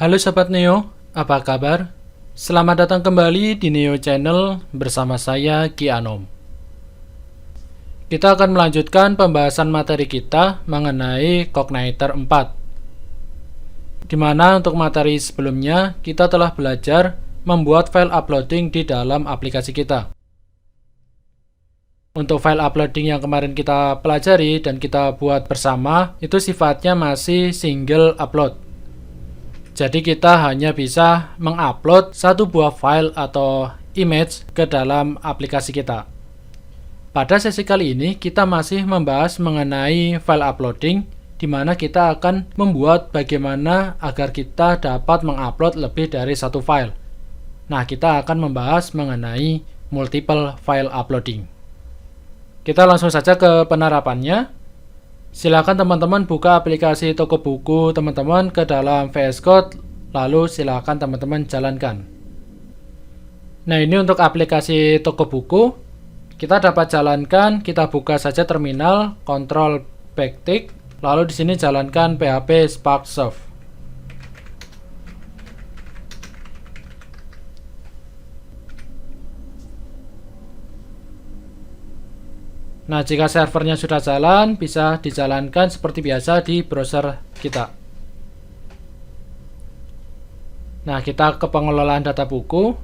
Halo Sobat Neo, apa kabar? Selamat datang kembali di Neo Channel bersama saya Ki Anom. Kita akan melanjutkan pembahasan materi kita mengenai Cogniter 4. Di mana untuk materi sebelumnya kita telah belajar membuat file uploading di dalam aplikasi kita. Untuk file uploading yang kemarin kita pelajari dan kita buat bersama, itu sifatnya masih single upload. Jadi kita hanya bisa mengupload satu buah file atau image ke dalam aplikasi kita. Pada sesi kali ini kita masih membahas mengenai file uploading, di mana kita akan membuat bagaimana agar kita dapat mengupload lebih dari satu file. Nah, kita akan membahas mengenai multiple file uploading. Kita langsung saja ke penerapannya. Silakan teman-teman buka aplikasi toko buku teman-teman ke dalam VS Code, lalu silakan teman-teman jalankan. Nah, ini untuk aplikasi toko buku. Kita dapat jalankan, kita buka saja terminal, Ctrl backtick, lalu di sini jalankan PHP Spark Surf. Nah, jika servernya sudah jalan, bisa dijalankan seperti biasa di browser kita. Nah, kita ke pengelolaan data buku.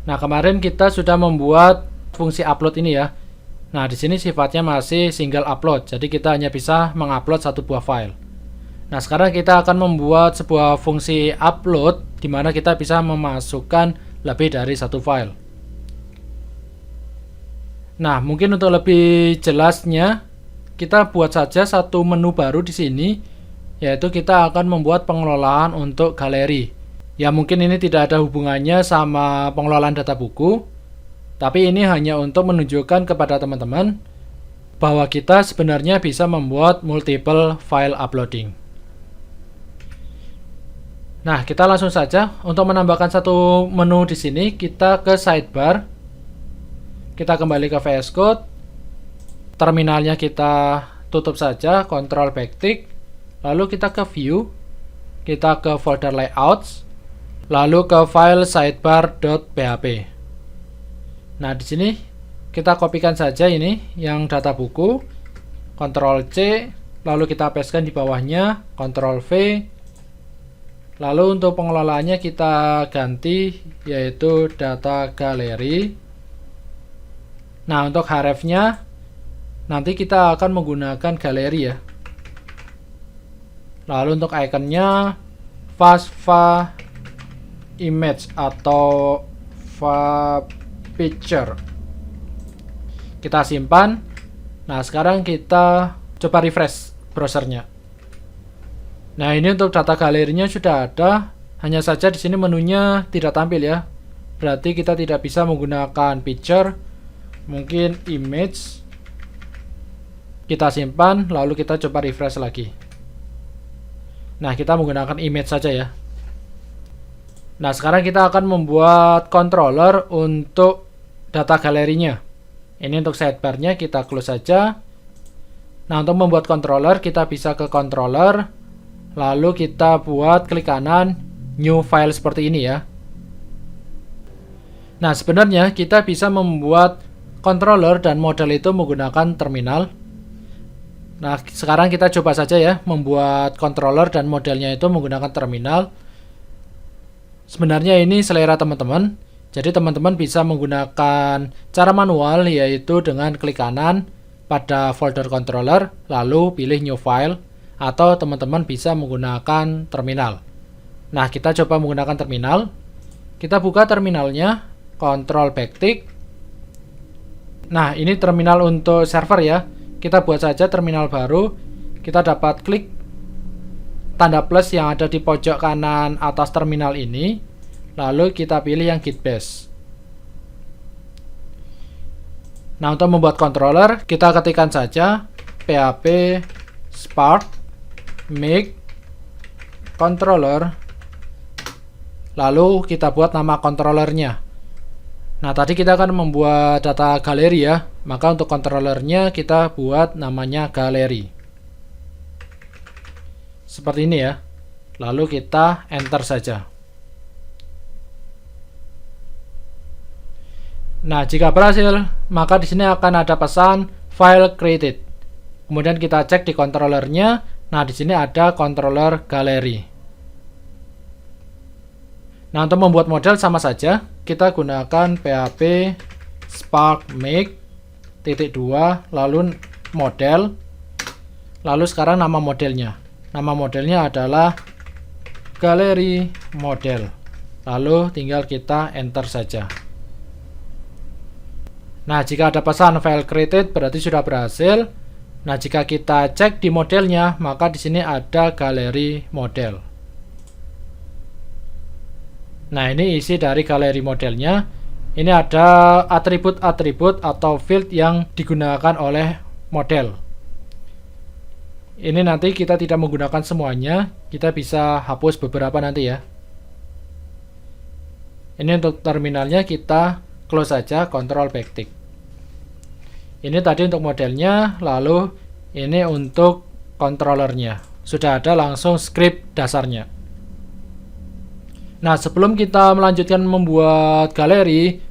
Nah, kemarin kita sudah membuat fungsi upload ini ya. Nah, di sini sifatnya masih single upload, jadi kita hanya bisa mengupload satu buah file. Nah, sekarang kita akan membuat sebuah fungsi upload, di mana kita bisa memasukkan lebih dari satu file. Nah, mungkin untuk lebih jelasnya, kita buat saja satu menu baru di sini, yaitu kita akan membuat pengelolaan untuk galeri. Ya, mungkin ini tidak ada hubungannya sama pengelolaan data buku, tapi ini hanya untuk menunjukkan kepada teman-teman bahwa kita sebenarnya bisa membuat multiple file uploading. Nah, kita langsung saja untuk menambahkan satu menu di sini, kita ke sidebar. Kita kembali ke VS Code, terminalnya kita tutup saja, Ctrl backtick, lalu kita ke View, kita ke folder Layouts, lalu ke file sidebar.php. Nah, di sini kita kopikan saja ini yang data buku, Ctrl C, lalu kita pastekan di bawahnya, Ctrl V, lalu untuk pengelolaannya kita ganti yaitu data galeri. Nah, untuk href-nya nanti kita akan menggunakan galeri ya. Lalu untuk ikonnya FASFA image atau picture. Kita simpan. Nah, sekarang kita coba refresh browsernya. Nah, ini untuk data galerinya sudah ada. Hanya saja di sini menunya tidak tampil ya. Berarti kita tidak bisa menggunakan picture. Mungkin image. Kita simpan, lalu kita coba refresh lagi. Nah, kita menggunakan image saja ya. Nah, sekarang kita akan membuat controller untuk data galerinya. Ini untuk sidebar-nya kita close saja. Nah, untuk membuat controller kita bisa ke controller, lalu kita buat klik kanan new file seperti ini ya. Nah, sebenarnya kita bisa membuat controller dan model itu menggunakan terminal. Nah, sekarang kita coba saja ya membuat controller dan modelnya itu menggunakan terminal. Sebenarnya ini selera teman-teman. Jadi teman-teman bisa menggunakan cara manual, yaitu dengan klik kanan pada folder controller lalu pilih new file, atau teman-teman bisa menggunakan terminal. Nah, kita coba menggunakan terminal. Kita buka terminalnya, Ctrl backtick. Nah, ini terminal untuk server ya. Kita buat saja terminal baru. Kita dapat klik tanda plus yang ada di pojok kanan atas terminal ini. Lalu kita pilih yang git bash. Nah, untuk membuat controller, kita ketikkan saja php spark make controller. Lalu kita buat nama controllernya. Nah, tadi kita akan membuat data galeri ya, maka untuk controllernya kita buat namanya galeri. Seperti ini ya. Lalu kita enter saja. Nah, jika berhasil, maka di sini akan ada pesan file created. Kemudian kita cek di controllernya. Nah, di sini ada controller galeri. Nah, untuk membuat model sama saja, kita gunakan php spark make .2 lalu model. Lalu sekarang nama modelnya. Nama modelnya adalah galeri model. Lalu tinggal kita enter saja. Nah, jika ada pesan file created berarti sudah berhasil. Nah, jika kita cek di modelnya, maka di sini ada galeri model. Nah, ini isi dari galeri modelnya. Ini ada atribut-atribut atau field yang digunakan oleh model. Ini nanti kita tidak menggunakan semuanya, kita bisa hapus beberapa nanti ya. Ini untuk terminalnya kita close saja, Ctrl backtick. Ini tadi untuk modelnya, lalu ini untuk controllernya. Sudah ada langsung script dasarnya. Nah, sebelum kita melanjutkan membuat galeri,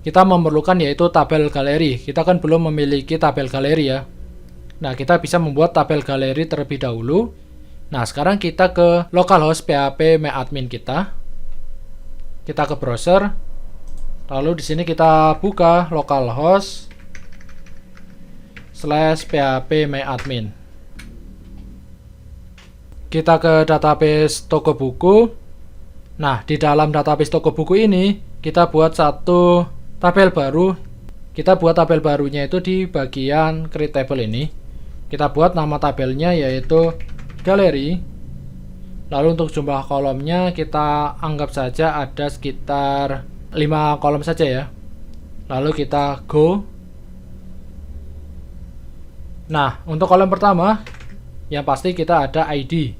kita memerlukan yaitu tabel galeri. Kita kan belum memiliki tabel galeri ya. Nah, kita bisa membuat tabel galeri terlebih dahulu. Nah, sekarang kita ke localhost php myadmin kita. Kita ke browser. Lalu di sini kita buka localhost /php myadmin. Kita ke database toko buku. Nah, di dalam database toko buku ini kita buat satu tabel baru. Kita buat tabel barunya itu di bagian create table ini. Kita buat nama tabelnya yaitu galeri. Lalu untuk jumlah kolomnya kita anggap saja ada sekitar 5 kolom saja ya. Lalu kita go. Nah, untuk kolom pertama yang pasti kita ada ID.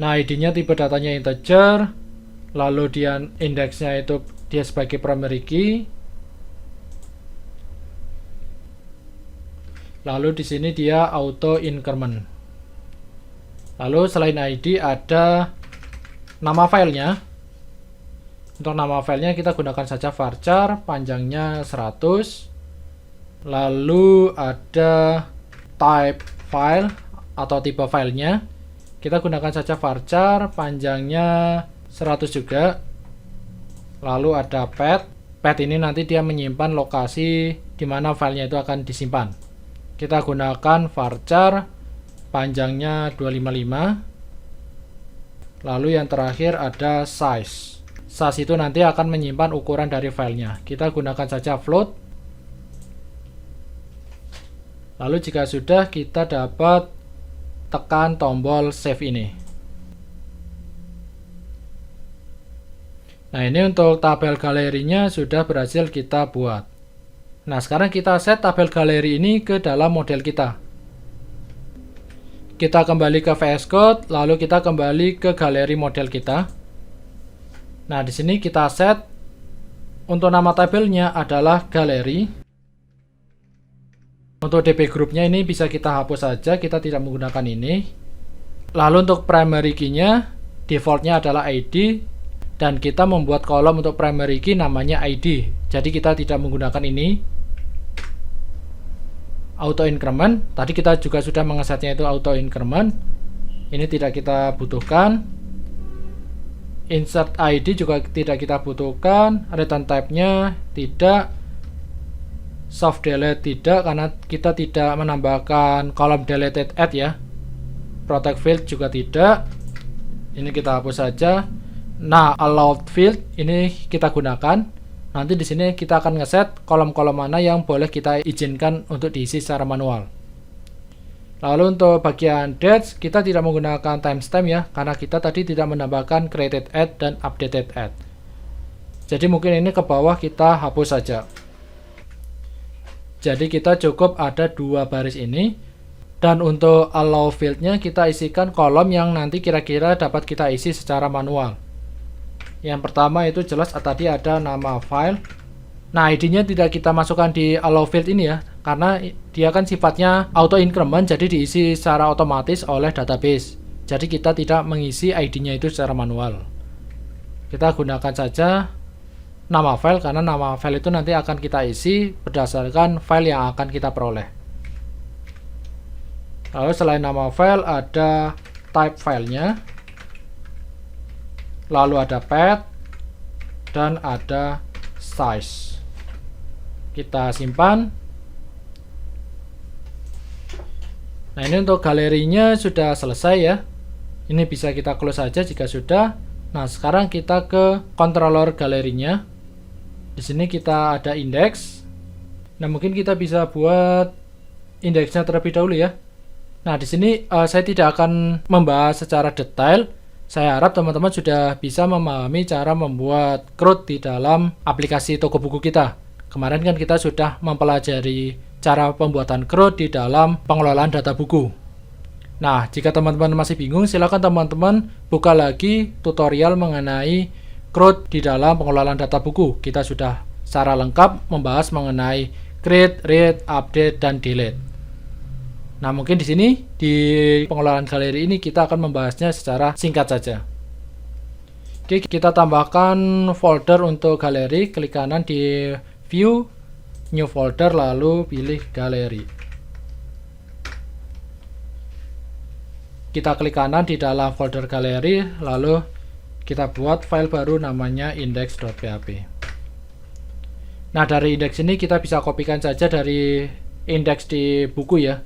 Nah, ID-nya tipe datanya integer. Lalu dia indeksnya itu dia sebagai primary key. Lalu di sini dia auto increment. Lalu selain ID ada nama filenya. Untuk nama filenya kita gunakan saja varchar, panjangnya 100. Lalu ada type file atau tipe filenya. Kita gunakan saja varchar, panjangnya 100 juga. Lalu ada path. Path ini nanti dia menyimpan lokasi di mana filenya itu akan disimpan. Kita gunakan varchar, panjangnya 255. Lalu yang terakhir ada size. Size itu nanti akan menyimpan ukuran dari filenya. Kita gunakan saja float. Lalu jika sudah, kita dapat tekan tombol save ini. Nah, ini untuk tabel galerinya sudah berhasil kita buat. Nah, sekarang kita set tabel galeri ini ke dalam model kita. Kita kembali ke VS Code, lalu kita kembali ke galeri model kita. Nah, di sini kita set untuk nama tabelnya adalah galeri. Untuk DB grupnya ini bisa kita hapus saja, kita tidak menggunakan ini. Lalu untuk primary key-nya, defaultnya adalah ID. Dan kita membuat kolom untuk primary key namanya ID. Jadi kita tidak menggunakan ini. Auto increment, tadi kita juga sudah mengesetnya itu auto increment. Ini tidak kita butuhkan. Insert ID juga tidak kita butuhkan. Return type-nya tidak. Soft delete tidak, karena kita tidak menambahkan kolom deleted add ya. Protect field juga tidak. Ini kita hapus saja. Nah, allowed field ini kita gunakan. Nanti di sini kita akan ngeset kolom-kolom mana yang boleh kita izinkan untuk diisi secara manual. Lalu untuk bagian dates kita tidak menggunakan timestamp ya, karena kita tadi tidak menambahkan created add dan updated add. Jadi mungkin ini ke bawah kita hapus saja. Jadi kita cukup ada 2 baris ini. Dan untuk allow fieldnya kita isikan kolom yang nanti kira-kira dapat kita isi secara manual. Yang pertama itu jelas tadi ada nama file. Nah, ID-nya tidak kita masukkan di allow field ini ya, karena dia kan sifatnya auto increment, jadi diisi secara otomatis oleh database. Jadi kita tidak mengisi ID-nya itu secara manual. Kita gunakan saja nama file, karena nama file itu nanti akan kita isi berdasarkan file yang akan kita peroleh. Lalu selain nama file ada type filenya, lalu ada path, dan ada size. Kita simpan. Nah, ini untuk galerinya sudah selesai ya. Ini bisa kita close saja jika sudah. Nah, sekarang kita ke controller galerinya. Di sini kita ada index. Nah, mungkin kita bisa buat indeksnya terlebih dahulu ya. Nah, di sini saya tidak akan membahas secara detail. Saya harap teman-teman sudah bisa memahami cara membuat CRUD di dalam aplikasi toko buku kita. Kemarin kan kita sudah mempelajari cara pembuatan CRUD di dalam pengelolaan data buku. Nah, jika teman-teman masih bingung, silakan teman-teman buka lagi tutorial mengenai CRUD di dalam pengelolaan data buku. Kita sudah secara lengkap membahas mengenai create, read, update, dan delete. Nah, mungkin di sini di pengelolaan galeri ini kita akan membahasnya secara singkat saja. Oke, kita tambahkan folder untuk galeri, klik kanan di view, new folder, lalu pilih galeri. Kita klik kanan di dalam folder galeri, lalu kita buat file baru namanya index.php. Nah, dari indeks ini kita bisa kopikan saja dari indeks di buku ya.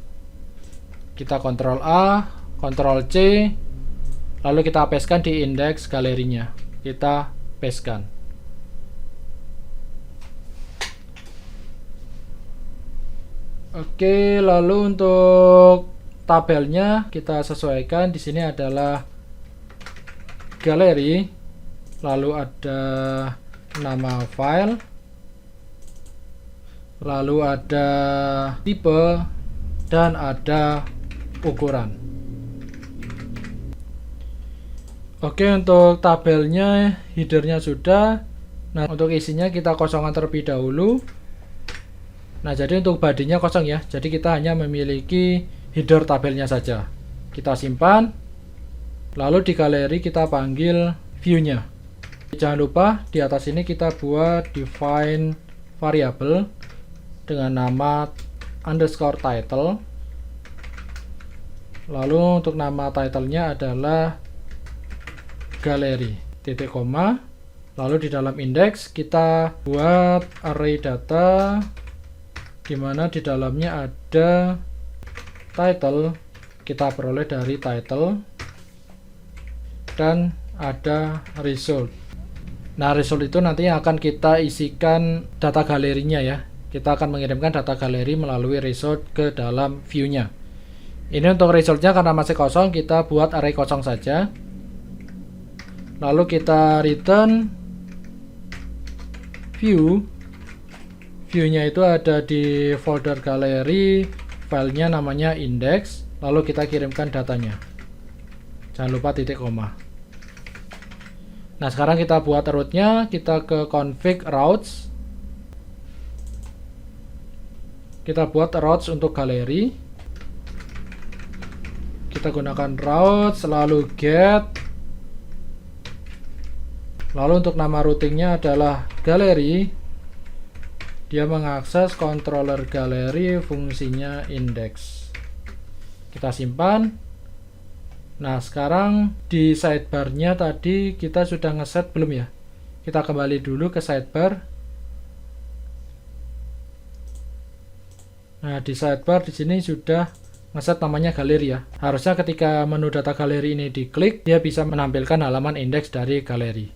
Kita Ctrl A, Ctrl C, lalu kita pastekan di indeks galerinya. Kita pastekan. Oke, lalu untuk tabelnya kita sesuaikan. Di sini adalah galeri, lalu ada nama file, lalu ada tipe, dan ada ukuran. Oke, untuk tabelnya, headernya sudah. Nah, untuk isinya kita kosongkan terlebih dahulu. Nah, jadi untuk bodinya kosong ya. Jadi kita hanya memiliki header tabelnya saja. Kita simpan. Lalu di galeri kita panggil view-nya. Jangan lupa di atas ini kita buat define variable dengan nama underscore title. Lalu untuk nama title-nya adalah galeri, titik koma. Lalu di dalam indeks kita buat array data, di mana di dalamnya ada title, kita peroleh dari title, dan ada result. Nah, result itu nanti akan kita isikan data galerinya ya. Kita akan mengirimkan data galeri melalui result ke dalam view-nya. Ini untuk resultnya karena masih kosong, kita buat array kosong saja. Lalu kita return view. View-nya itu ada di folder galeri, filenya namanya index, lalu kita kirimkan datanya. Jangan lupa titik koma. Nah, sekarang kita buat route-nya, kita ke config routes. Kita buat routes untuk galeri. Kita gunakan routes, lalu get. Lalu untuk nama routingnya adalah galeri. Dia mengakses controller galeri, fungsinya index. Kita simpan. Nah, sekarang di sidebar-nya tadi kita sudah ngeset belum ya? Kita kembali dulu ke sidebar. Nah, di sidebar di sini sudah ngeset namanya galeri ya. Harusnya ketika menu data galeri ini diklik, dia bisa menampilkan halaman indeks dari galeri.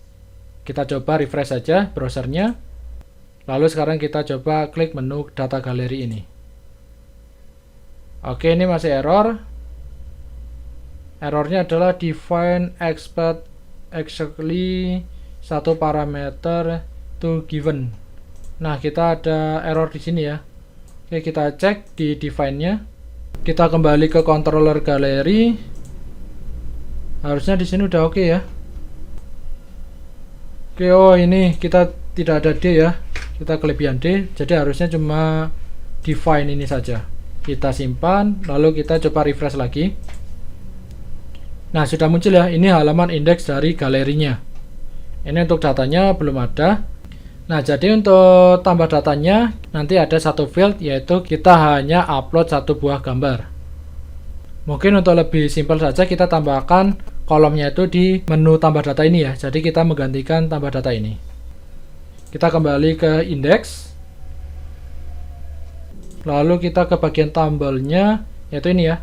Kita coba refresh saja browsernya. Lalu sekarang kita coba klik menu data galeri ini. Oke, ini masih error. Errornya adalah define expect exactly satu parameter to given. Nah, kita ada error di sini ya. Oke, kita cek di define-nya. Kita kembali ke controller galeri. Harusnya di sini udah oke ya. Oke, oh ini kita tidak ada D ya. Kita kelebihan D, jadi harusnya cuma define ini saja. Kita simpan, lalu kita coba refresh lagi. Nah, sudah muncul ya, ini halaman indeks dari galerinya. Ini untuk datanya belum ada. Nah, jadi untuk tambah datanya nanti ada satu field, yaitu kita hanya upload satu buah gambar. Mungkin untuk lebih simpel saja kita tambahkan kolomnya itu di menu tambah data ini ya. Jadi kita menggantikan tambah data ini. Kita kembali ke indeks. Lalu kita ke bagian tabelnya, yaitu ini ya,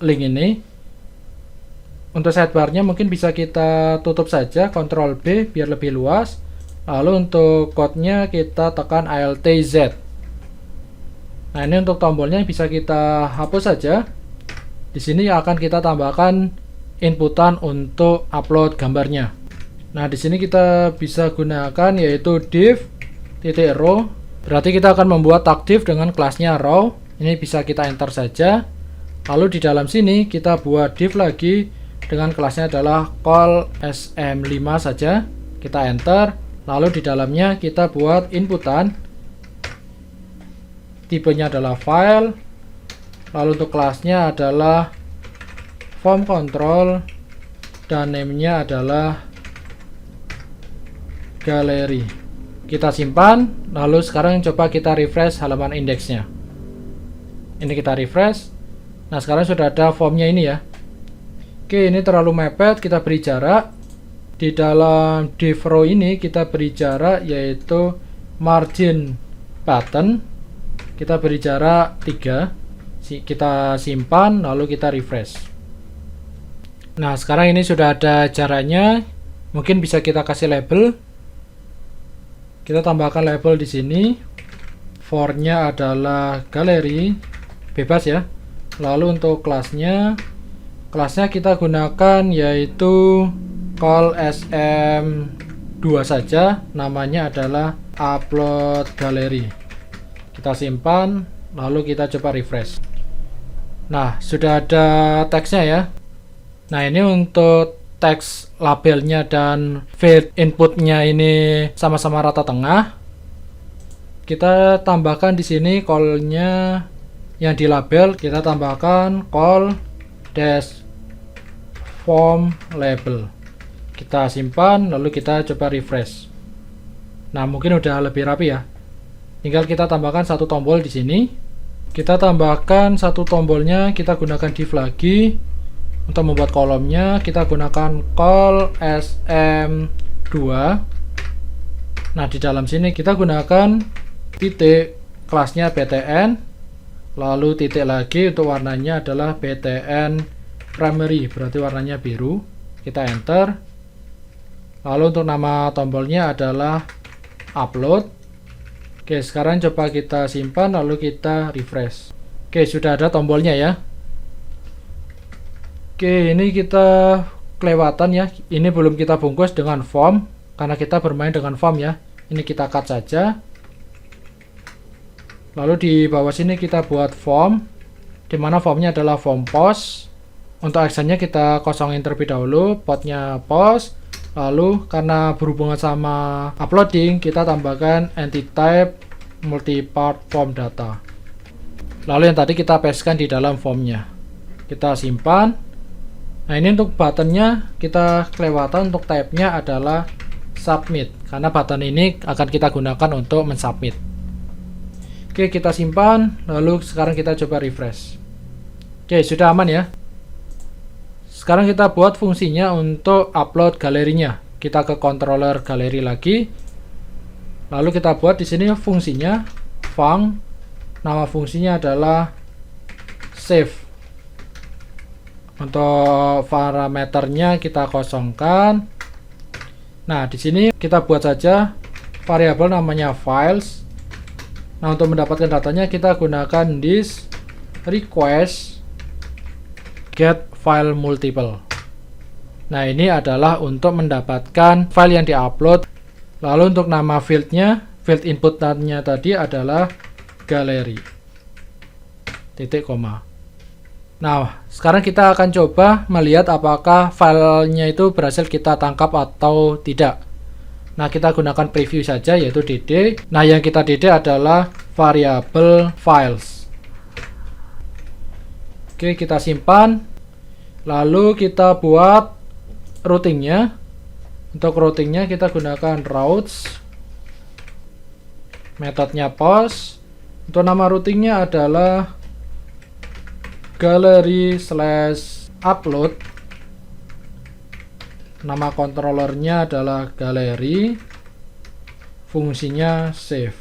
link ini. Untuk sidebarnya mungkin bisa kita tutup saja, Ctrl B biar lebih luas. Lalu untuk code-nya kita tekan Alt Z. Nah, ini untuk tombolnya bisa kita hapus saja. Di sini akan kita tambahkan inputan untuk upload gambarnya. Nah, di sini kita bisa gunakan yaitu div.row. Berarti kita akan membuat tag div dengan kelasnya row. Ini bisa kita enter saja. Lalu di dalam sini kita buat div lagi dengan kelasnya adalah call sm5 saja. Kita enter. Lalu di dalamnya kita buat inputan. Tipenya adalah file. Lalu untuk kelasnya adalah form control dan name-nya adalah galeri. Kita simpan, lalu sekarang coba kita refresh halaman indeksnya. Ini kita refresh. Nah, sekarang sudah ada formnya ini ya. Oke, ini terlalu mepet, kita beri jarak. Di dalam div row ini kita beri jarak yaitu margin button. Kita beri jarak 3. Kita simpan, lalu kita refresh. Nah, sekarang ini sudah ada jaraknya. Mungkin bisa kita kasih label. Kita tambahkan label di sini. For-nya adalah galeri, bebas ya. Lalu untuk kelasnya kita gunakan yaitu call sm2 saja. Namanya adalah upload galeri. Kita simpan, lalu kita coba refresh. Nah, sudah ada teksnya ya. Nah, ini untuk teks labelnya dan field inputnya ini sama-sama rata tengah. Kita tambahkan di sini call-nya yang di label, kita tambahkan call dash form label. Kita simpan, lalu kita coba refresh. Nah, mungkin udah lebih rapi ya. Tinggal kita tambahkan satu tombol di sini. Kita tambahkan satu tombolnya, kita gunakan div lagi. Untuk membuat kolomnya, kita gunakan call sm2. Nah, di dalam sini kita gunakan titik, kelasnya btn, lalu titik lagi untuk warnanya adalah btn primary, berarti warnanya biru. Kita enter. Lalu untuk nama tombolnya adalah upload. Oke, sekarang coba kita simpan, lalu kita refresh. Oke, sudah ada tombolnya ya. Oke, ini kita kelewatan ya. Ini belum kita bungkus dengan form, karena kita bermain dengan form ya. Ini kita cut saja. Lalu di bawah sini kita buat form, dimana formnya adalah form post. Untuk actionnya kita kosongin terlebih dahulu, potnya post. Lalu karena berhubungan sama uploading, kita tambahkan entity type multipart form data. Lalu yang tadi kita pastekan di dalam formnya. Kita simpan. Nah, ini untuk buttonnya kita kelewatan, untuk type-nya adalah submit, karena button ini akan kita gunakan untuk mensubmit. Oke, kita simpan, lalu sekarang kita coba refresh. Oke, sudah aman ya. Sekarang kita buat fungsinya untuk upload galerinya. Kita ke controller galeri lagi. Lalu kita buat di sini fungsinya func. Nama fungsinya adalah save. Untuk parameternya kita kosongkan. Nah, di sini kita buat saja variabel namanya files. Nah, untuk mendapatkan datanya kita gunakan this request get file multiple. Nah, ini adalah untuk mendapatkan file yang diupload. Lalu untuk nama fieldnya, field inputnya tadi adalah galeri. Titik koma. Nah, sekarang kita akan coba melihat apakah filenya itu berhasil kita tangkap atau tidak. Nah, kita gunakan preview saja, yaitu dd. Nah, yang kita dd adalah variabel files. Oke, kita simpan. Lalu kita buat routingnya. Untuk routingnya kita gunakan routes. Metodenya post. Untuk nama routingnya adalah gallery/upload. Nama controllernya adalah gallery. Fungsinya save.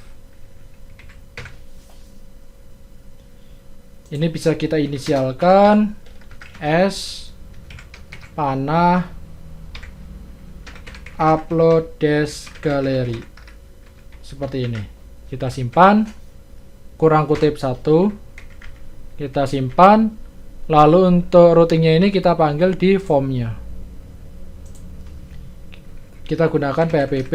Ini bisa kita inisialkan S panah upload dash gallery. Seperti ini. Kita simpan. Kurang kutip 1. Kita simpan. Lalu untuk routingnya ini kita panggil di formnya. Kita gunakan php.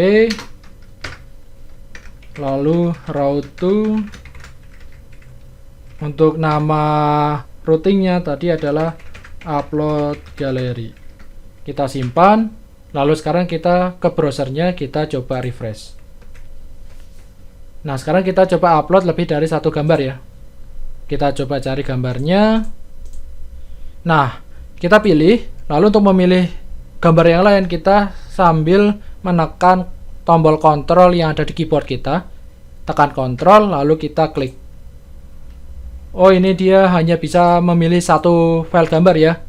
Lalu route to. Untuk nama routingnya tadi adalah upload gallery. Kita simpan. Lalu sekarang kita ke browsernya, kita coba refresh. Nah, sekarang kita coba upload lebih dari satu gambar ya. Kita coba cari gambarnya. Nah, kita pilih. Lalu untuk memilih gambar yang lain, kita sambil menekan tombol kontrol yang ada di keyboard kita. Tekan kontrol, lalu kita klik. Oh, ini dia hanya bisa memilih satu file gambar ya.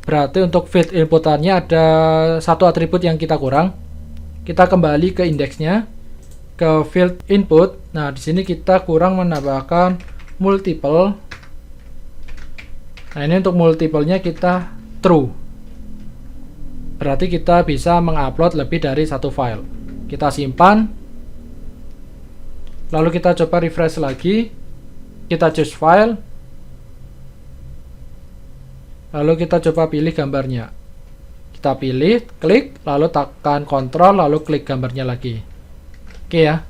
Berarti untuk field inputannya ada satu atribut yang kita kurang. Kita kembali ke indeksnya, ke field input. Nah, di sini kita kurang menambahkan multiple. Nah, ini untuk multiple-nya kita true. Berarti kita bisa mengupload lebih dari satu file. Kita simpan. Lalu kita coba refresh lagi. Kita choose file. Lalu kita coba pilih gambarnya. Kita pilih, klik, lalu tekan kontrol, lalu klik gambarnya lagi. Oke ya.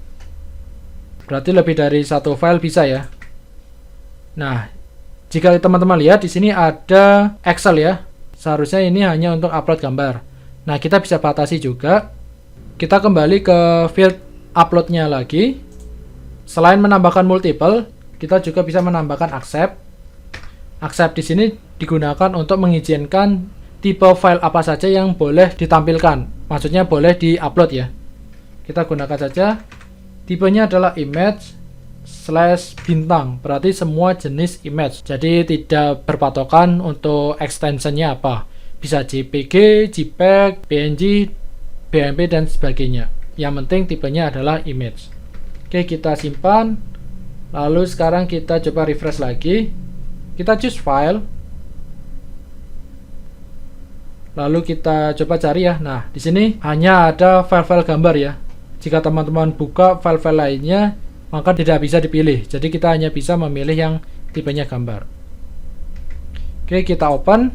Berarti lebih dari satu file bisa ya. Nah, jika teman-teman lihat di sini ada Excel ya. Seharusnya ini hanya untuk upload gambar. Nah, kita bisa batasi juga. Kita kembali ke field uploadnya lagi. Selain menambahkan multiple, kita juga bisa menambahkan accept. Accept di sini digunakan untuk mengizinkan tipe file apa saja yang boleh ditampilkan. Maksudnya boleh di-upload ya. Kita gunakan saja. Tipenya adalah image/bintang. Berarti semua jenis image. Jadi tidak berpatokan untuk extensionnya apa. Bisa JPG, JPEG, PNG, BMP dan sebagainya. Yang penting tipenya adalah image. Oke, kita simpan. Lalu sekarang kita coba refresh lagi. Kita choose file. Lalu kita coba cari ya. Nah, di sini hanya ada file-file gambar ya. Jika teman-teman buka file-file lainnya, maka tidak bisa dipilih. Jadi kita hanya bisa memilih yang tipenya gambar. Oke, kita open.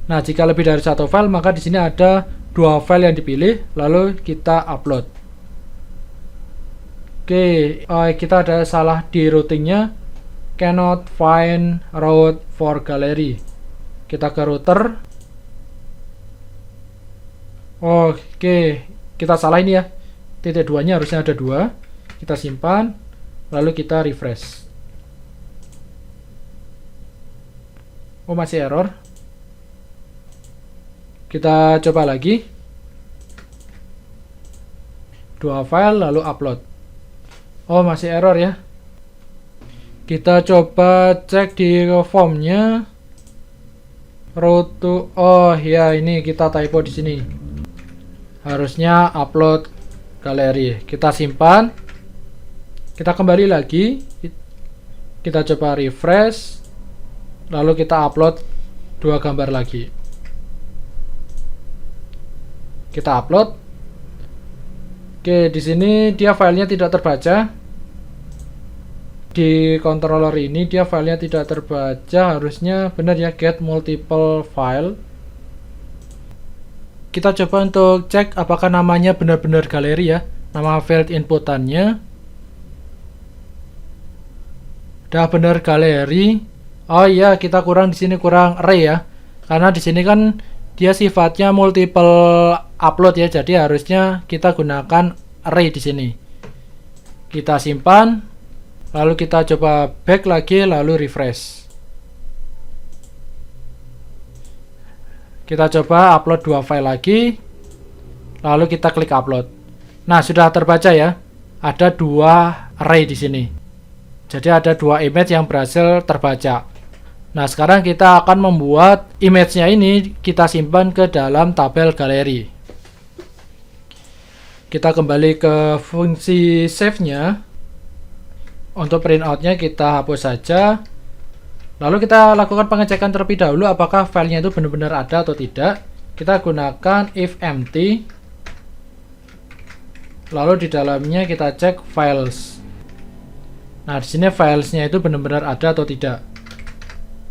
Nah, jika lebih dari satu file, maka di sini ada dua file yang dipilih. Lalu kita upload. Oke, kita ada salah di routingnya. Cannot find route for gallery. Kita ke router. Oke, kita salah ini ya. Titik 2-nya harusnya ada 2. Kita simpan. Lalu kita refresh. Oh, masih error. Kita coba lagi. 2 file lalu upload. Oh, masih error ya. Kita coba cek di formnya. Route to, oh ya, ini kita typo di sini. Harusnya upload galeri. Kita simpan. Kita kembali lagi. Kita coba refresh. Lalu kita upload 2 gambar lagi. Kita upload. Oke, di sini dia filenya tidak terbaca. Di controller ini dia filenya tidak terbaca. Harusnya benar ya, get multiple file. Kita coba untuk cek apakah namanya benar-benar galeri ya, nama field inputannya. Udah benar galeri. Oh iya, kita kurang di sini, kurang array ya, karena di sini kan dia sifatnya multiple upload ya, jadi harusnya kita gunakan array di sini. Kita simpan. Lalu kita coba back lagi, lalu refresh. Kita coba upload 2 file lagi. Lalu kita klik upload. Nah, sudah terbaca ya. Ada 2 array di sini. Jadi ada 2 image yang berhasil terbaca. Nah, sekarang kita akan membuat image-nya ini kita simpan ke dalam tabel galeri. Kita kembali ke fungsi save-nya. Untuk printout-nya kita hapus saja. Lalu kita lakukan pengecekan terlebih dahulu apakah filenya itu benar-benar ada atau tidak. Kita gunakan if empty. Lalu di dalamnya kita cek files. Nah, di sini filesnya itu benar-benar ada atau tidak.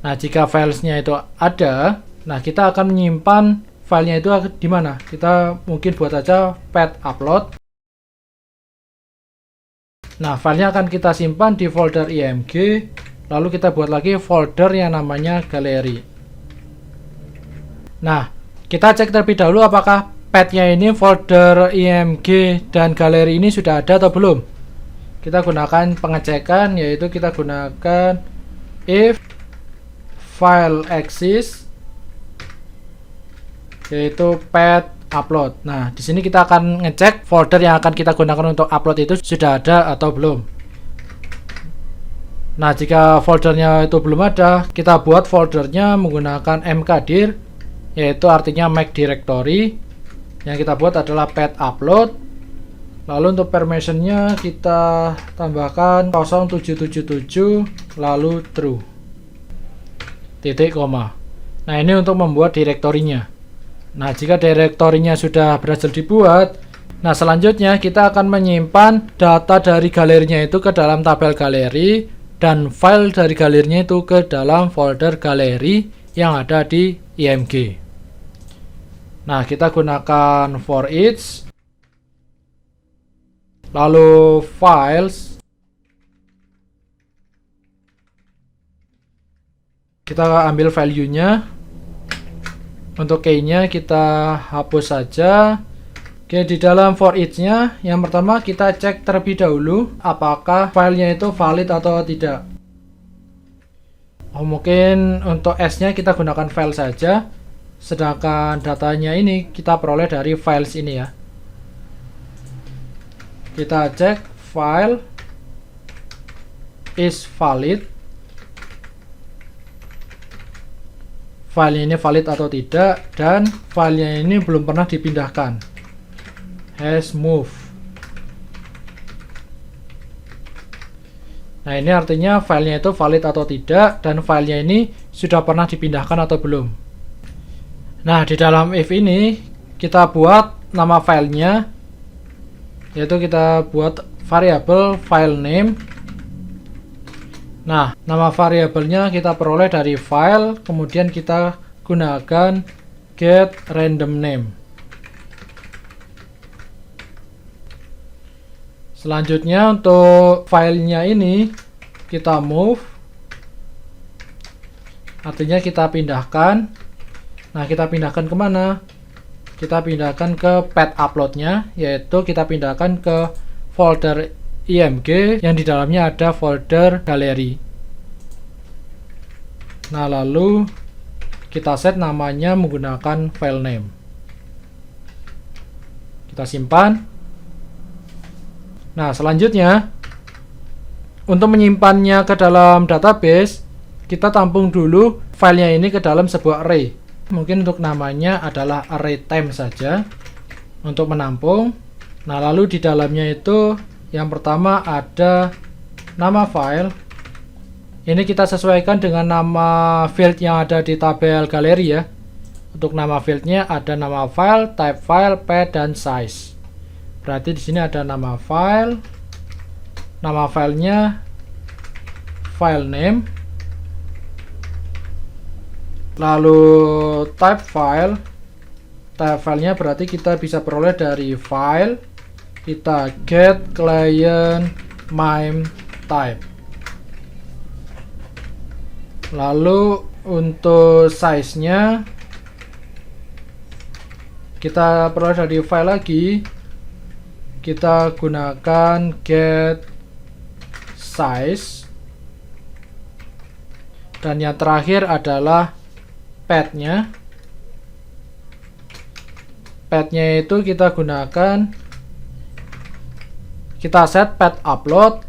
Nah, jika filesnya itu ada, nah kita akan menyimpan filenya itu di mana? Kita mungkin buat aja pet upload. Nah, filenya akan kita simpan di folder img. Lalu kita buat lagi folder yang namanya galeri. Nah, kita cek terlebih dahulu apakah petnya ini folder img dan galeri ini sudah ada atau belum. Kita gunakan pengecekan, yaitu kita gunakan if file exists, yaitu pet upload. Nah, di sini kita akan ngecek folder yang akan kita gunakan untuk upload itu sudah ada atau belum. Nah, jika foldernya itu belum ada, kita buat foldernya menggunakan mkdir, yaitu artinya make directory. Yang kita buat adalah pet upload. Lalu untuk permissionnya kita tambahkan 0777 lalu true titik koma. Nah, ini untuk membuat direktorinya. Nah, jika direktorinya sudah berhasil dibuat, nah selanjutnya kita akan menyimpan data dari galerinya itu ke dalam tabel galeri dan file dari galerinya itu ke dalam folder galeri yang ada di img. Nah, kita gunakan for each, lalu files, kita ambil value-nya. Untuk key-nya kita hapus saja. Oke, di dalam for each-nya yang pertama kita cek terlebih dahulu apakah filenya itu valid atau tidak. Mungkin untuk S-nya kita gunakan file saja. Sedangkan datanya ini kita peroleh dari files ini ya. Kita cek file is valid. File ini valid atau tidak, dan filenya ini belum pernah dipindahkan. Has moved. Nah, ini artinya filenya itu valid atau tidak, dan filenya ini sudah pernah dipindahkan atau belum. Nah, di dalam if ini kita buat nama filenya, yaitu kita buat variabel file name. Nah, nama variabelnya kita peroleh dari file, kemudian kita gunakan get random name. Selanjutnya untuk filenya ini kita move, artinya kita pindahkan. Nah, kita pindahkan kemana? Kita pindahkan ke pet upload-nya, yaitu kita pindahkan ke folder img yang di dalamnya ada folder galeri. Nah, lalu kita set namanya menggunakan file name. Kita simpan. Nah, selanjutnya untuk menyimpannya ke dalam database, kita tampung dulu filenya ini ke dalam sebuah array. Mungkin untuk namanya adalah array time saja untuk menampung. Nah, lalu di dalamnya itu yang pertama ada nama file. Ini kita sesuaikan dengan nama field yang ada di tabel galeri ya. Untuk nama fieldnya ada nama file, type file, path, dan size. Berarti di sini ada nama file. Nama filenya file name. Lalu type file, type filenya berarti kita bisa peroleh dari file, kita get client mime type. Lalu untuk size-nya kita peroleh dari file lagi, kita gunakan get size, dan yang terakhir adalah path-nya. path-nya itu kita gunakan, kita set path upload,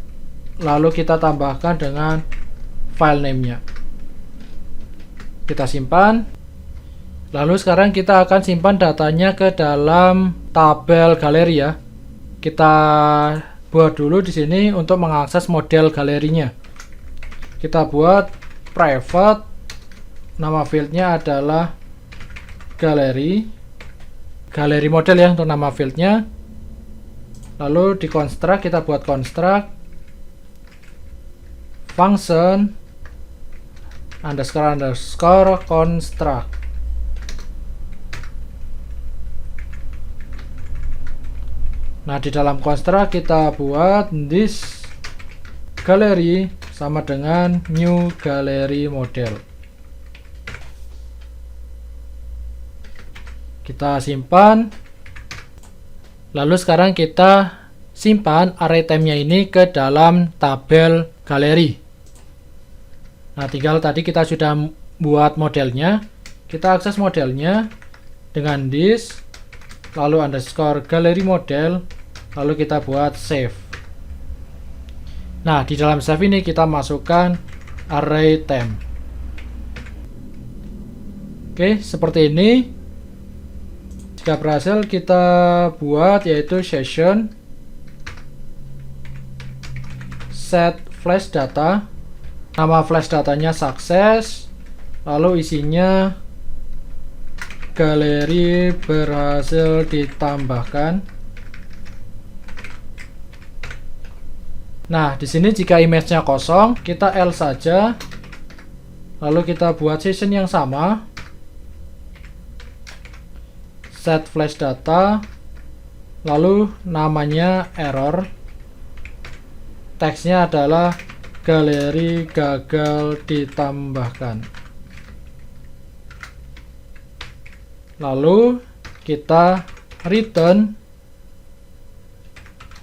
lalu kita tambahkan dengan file name-nya. Kita simpan. Lalu sekarang kita akan simpan datanya ke dalam tabel galeri ya. Kita buat dulu di sini untuk mengakses model galerinya. Kita buat private, nama fieldnya adalah galeri model ya untuk nama fieldnya. Lalu di construct kita buat construct function underscore construct. Nah, di dalam construct kita buat this gallery sama dengan new gallery model. Kita simpan. Lalu sekarang kita simpan array time-nya ini ke dalam tabel galeri. Nah, tinggal tadi kita sudah buat modelnya. Kita akses modelnya dengan this, lalu underscore galeri model, lalu kita buat save. Nah, di dalam save ini kita masukkan array time. Oke, seperti ini. Jika berhasil kita buat yaitu session set flash data. Nama flash datanya sukses, lalu isinya galeri berhasil ditambahkan. Nah, di sini jika image-nya kosong, kita L saja. Lalu kita buat session yang sama. Set flash data, lalu namanya error, teksnya adalah galeri gagal ditambahkan. Lalu kita return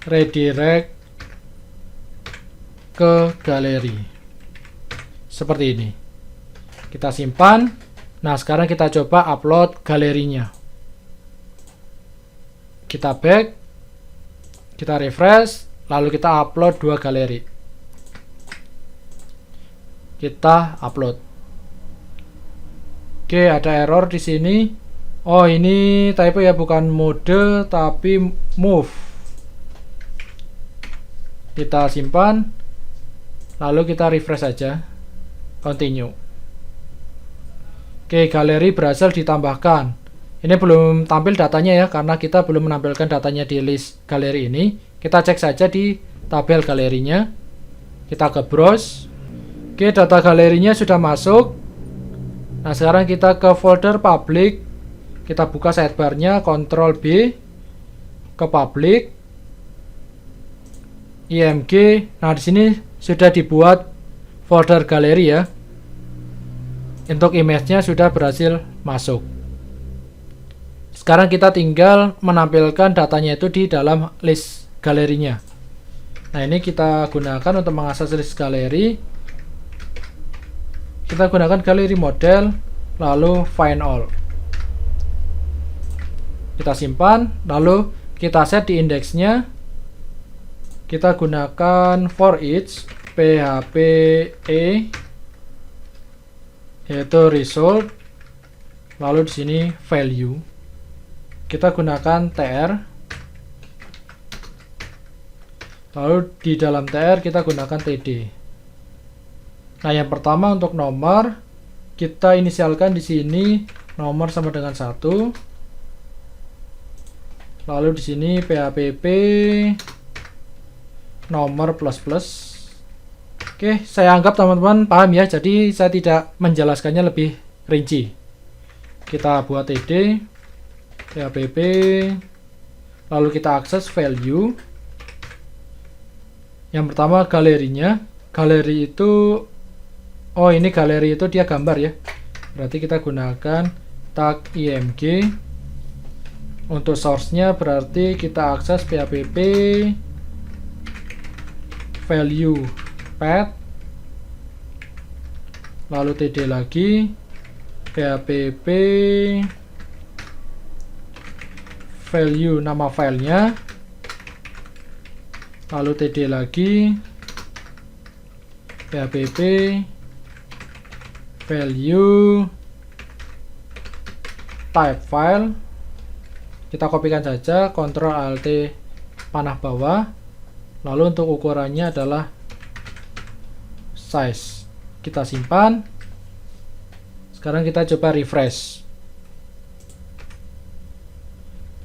redirect ke galeri seperti ini. Kita simpan. Nah, sekarang kita coba upload galerinya. Kita back, kita refresh, lalu kita upload dua galeri. Kita upload. Oke, ada error di sini. Oh, ini typo ya, bukan mode tapi move. Kita simpan, lalu kita refresh saja. Continue. Oke, galeri berhasil ditambahkan. Ini belum tampil datanya ya, karena kita belum menampilkan datanya di list galeri ini. Kita cek saja di tabel galerinya. Kita ke browse. Oke, data galerinya sudah masuk. Nah, sekarang kita ke folder public. Kita buka sidebarnya, Ctrl B, ke public, img. Nah, di sini sudah dibuat folder galeri ya. Untuk image-nya sudah berhasil masuk. Sekarang kita tinggal menampilkan datanya itu di dalam list galerinya. Nah, ini kita gunakan untuk mengakses list galeri. Kita gunakan galeri model, lalu find all. Kita simpan, lalu kita set di indeksnya. Kita gunakan for each php e yaitu result, lalu di sini value. Kita gunakan tr, lalu di dalam tr kita gunakan td. Nah, yang pertama untuk nomor, kita inisialkan di sini nomor sama dengan 1. Lalu di sini php nomor plus plus. Oke, saya anggap teman-teman paham ya, jadi saya tidak menjelaskannya lebih rinci. Kita buat td php, lalu kita akses value. Yang pertama galerinya. Galeri itu, oh ini galeri itu dia gambar ya, berarti kita gunakan tag img. Untuk source-nya berarti kita akses php value path, lalu td lagi php value nama filenya, lalu td lagi, php value type file. Kita kopikan saja, Ctrl Alt panah bawah, lalu untuk ukurannya adalah size. Kita simpan. Sekarang kita coba refresh.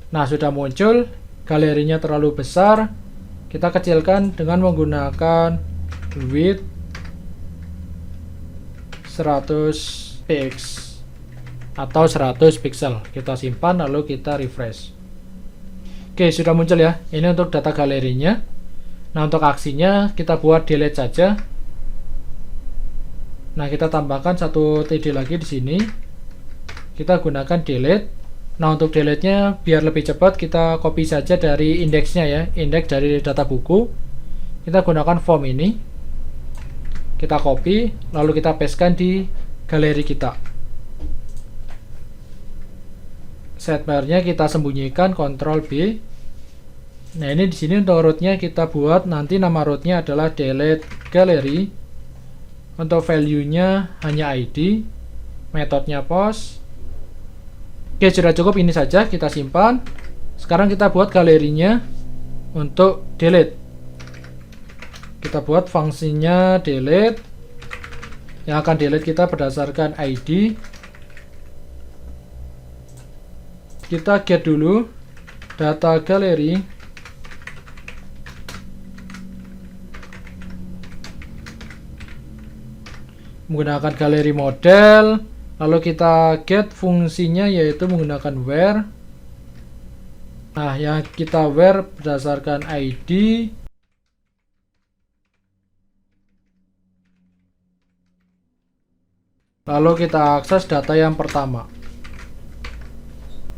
Nah, sudah muncul, galerinya terlalu besar. Kita kecilkan dengan menggunakan width 100 px atau 100 pixel. Kita simpan lalu kita refresh. Oke, sudah muncul ya. Ini untuk data galerinya. Nah, untuk aksinya kita buat delete saja. Nah, kita tambahkan satu td lagi di sini. Kita gunakan delete. Nah, untuk delete-nya biar lebih cepat kita copy saja dari indeksnya ya, indeks dari data buku. Kita gunakan form ini. Kita copy, lalu kita pastekan di galeri kita. Sidebar-nya kita sembunyikan, Ctrl B. Nah, ini di sini untuk root-nya kita buat nanti nama root-nya adalah delete gallery. Untuk value-nya hanya ID, metodenya post. Oke, sudah cukup, ini saja, kita simpan. Sekarang kita buat galerinya untuk delete. Kita buat fungsinya delete. Yang akan delete kita berdasarkan ID. Kita get dulu data gallery. Menggunakan galeri model, lalu kita get fungsinya yaitu menggunakan where. Nah, yang kita where berdasarkan ID. Lalu kita akses data yang pertama.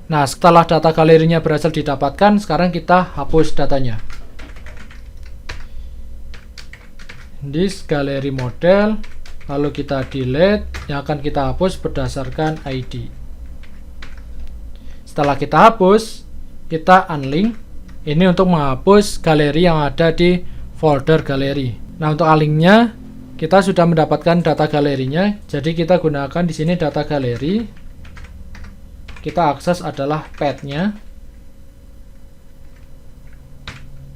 Nah, setelah data galerinya berhasil didapatkan, sekarang kita hapus datanya. This gallery model. Lalu kita delete, yang akan kita hapus berdasarkan ID. Setelah kita hapus, kita unlink. Ini untuk menghapus galeri yang ada di folder galeri. Nah, untuk unlinknya, kita sudah mendapatkan data galerinya. Jadi kita gunakan di sini data galeri. Kita akses adalah path-nya.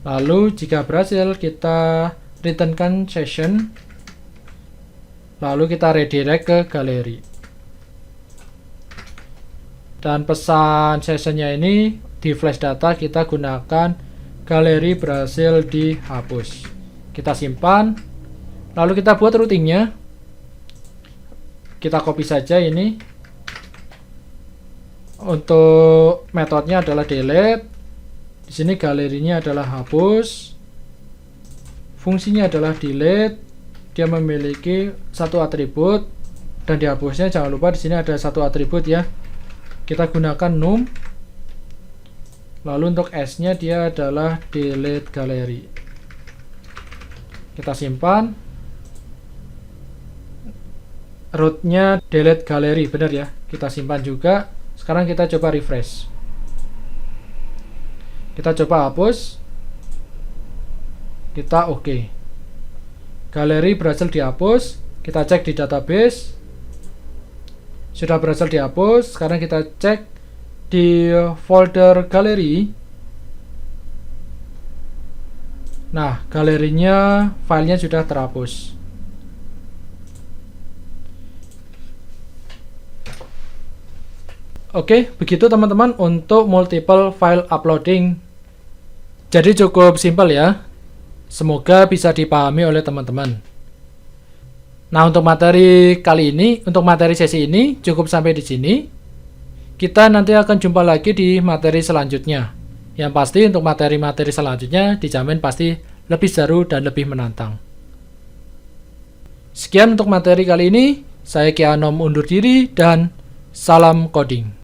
Lalu jika berhasil, kita returnkan session. Lalu kita redirect ke galeri. Dan pesan sessionnya ini di flash data kita gunakan galeri berhasil dihapus. Kita simpan. Lalu kita buat routingnya. Kita copy saja ini. Untuk metodenya adalah delete. Di sini galerinya adalah hapus. Fungsinya adalah delete. Dia memiliki satu atribut dan dihapusnya jangan lupa di sini ada satu atribut ya. Kita gunakan num. Lalu untuk s-nya dia adalah delete gallery. Kita simpan. Root-nya delete gallery, benar ya. Kita simpan juga. Sekarang kita coba refresh. Kita coba hapus. Kita oke. Galeri berhasil dihapus. Kita cek di database. Sudah berhasil dihapus. Sekarang kita cek di folder galeri. Nah, galerinya filenya sudah terhapus. Oke, begitu teman-teman untuk multiple file uploading. Jadi cukup simpel ya. Semoga bisa dipahami oleh teman-teman. Nah, untuk materi kali ini, untuk materi sesi ini cukup sampai di sini. Kita nanti akan jumpa lagi di materi selanjutnya. Yang pasti untuk materi-materi selanjutnya dijamin pasti lebih seru dan lebih menantang. Sekian untuk materi kali ini. Saya Ki Anom undur diri dan salam coding.